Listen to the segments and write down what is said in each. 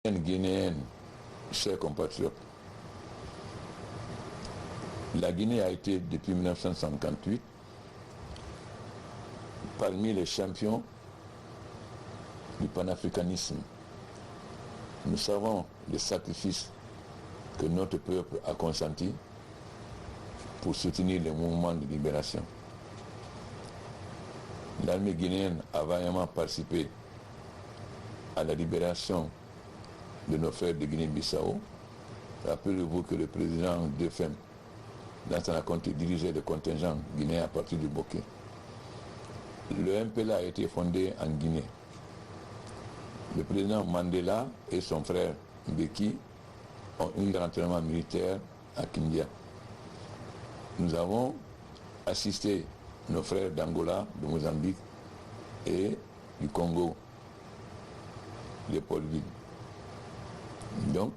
Guinéenne, chers compatriotes, la Guinée a été depuis 1958 parmi les champions du panafricanisme. Nous savons les sacrifices que notre peuple a consentis pour soutenir les mouvements de libération. L'armée guinéenne a vaillamment participé à la libération de nos frères de Guinée-Bissau. Rappelez-vous que le président Defem, dans son compte, dirigeait le contingent guinéen à partir du Bokeh. Le MPLA a été fondé en Guinée. Le président Mandela et son frère Mbeki ont eu un entraînement militaire à Kindia. Nous avons assisté nos frères d'Angola, de Mozambique et du Congo, Léopoldville. Donc,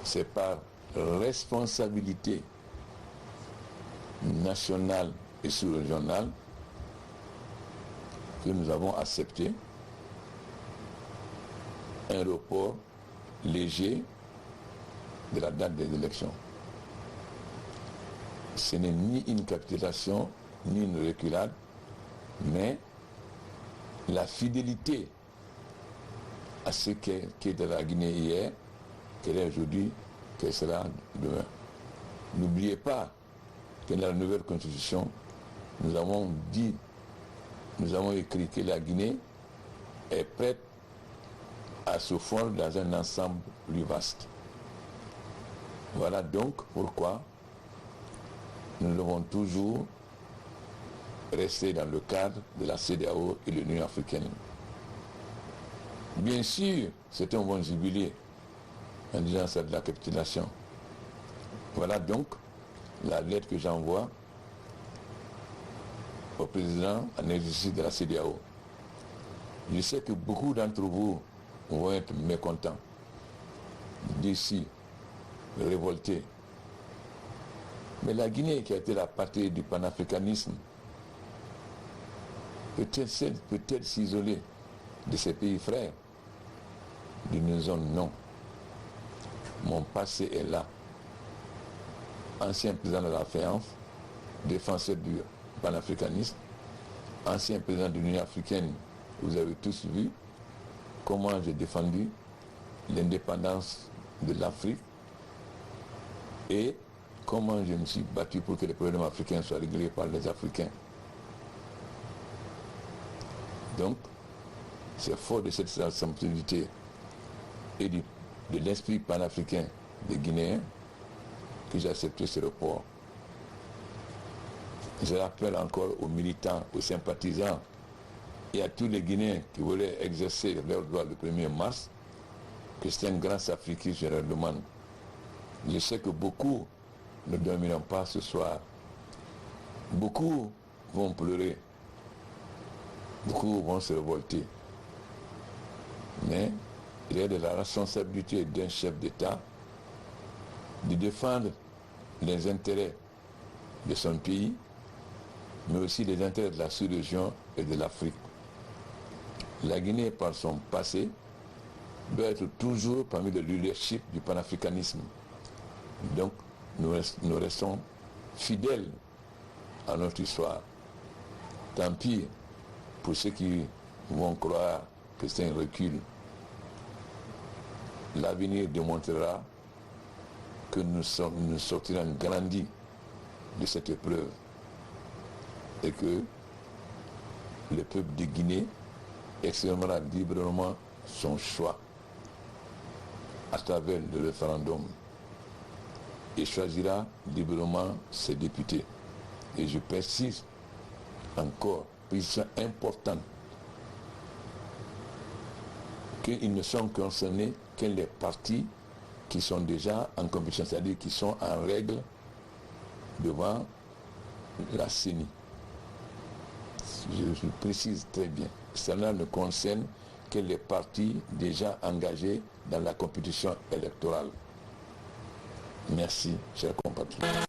c'est par responsabilité nationale et sous-régionale que nous avons accepté un report léger de la date des élections. Ce n'est ni une capitulation, ni une reculade, mais la fidélité à ce qu'est de la Guinée hier, qu'elle est aujourd'hui, qu'elle sera demain. N'oubliez pas que dans la nouvelle constitution, nous avons dit, nous avons écrit que la Guinée est prête à se fondre dans un ensemble plus vaste. Voilà donc pourquoi nous devons toujours rester dans le cadre de la CEDEAO et de l'Union africaine. Bien sûr, c'est un bon jubilé en disant ça de la capitulation. Voilà donc la lettre que j'envoie au président en exercice de la CEDEAO. Je sais que beaucoup d'entre vous vont être mécontents, d'ici, révoltés. Mais la Guinée, qui a été la patrie du panafricanisme, peut-être s'isoler de ses pays frères. D'une zone, non. Mon passé est là. Ancien président de la FEANF, défenseur du panafricanisme, ancien président de l'Union africaine, vous avez tous vu comment j'ai défendu l'indépendance de l'Afrique et comment je me suis battu pour que les problèmes africains soient réglés par les Africains. Donc, c'est fort de cette sensibilité et de l'esprit panafricain des Guinéens que j'ai accepté ce report. Je rappelle encore aux militants, aux sympathisants et à tous les Guinéens qui voulaient exercer leur droit le 1er mars que c'est un grand sacrifice, je leur demande. Je sais que beaucoup ne dormiront pas ce soir. Beaucoup vont pleurer. Beaucoup vont se révolter. Mais il est de la responsabilité d'un chef d'État de défendre les intérêts de son pays, mais aussi les intérêts de la sous-région et de l'Afrique. La Guinée, par son passé, doit être toujours parmi le leadership du panafricanisme. Donc, nous restons fidèles à notre histoire. Tant pis pour ceux qui vont croire que c'est un recul. L'avenir démontrera que nous sortirons grandis de cette épreuve et que le peuple de Guinée exprimera librement son choix à travers le référendum et choisira librement ses députés. Et je précise encore, précision importante, qu'ils ne sont concernés que les partis qui sont déjà en compétition, c'est-à-dire qui sont en règle devant la CENI. Je précise très bien. Cela ne concerne que les partis déjà engagés dans la compétition électorale. Merci, chers compatriotes.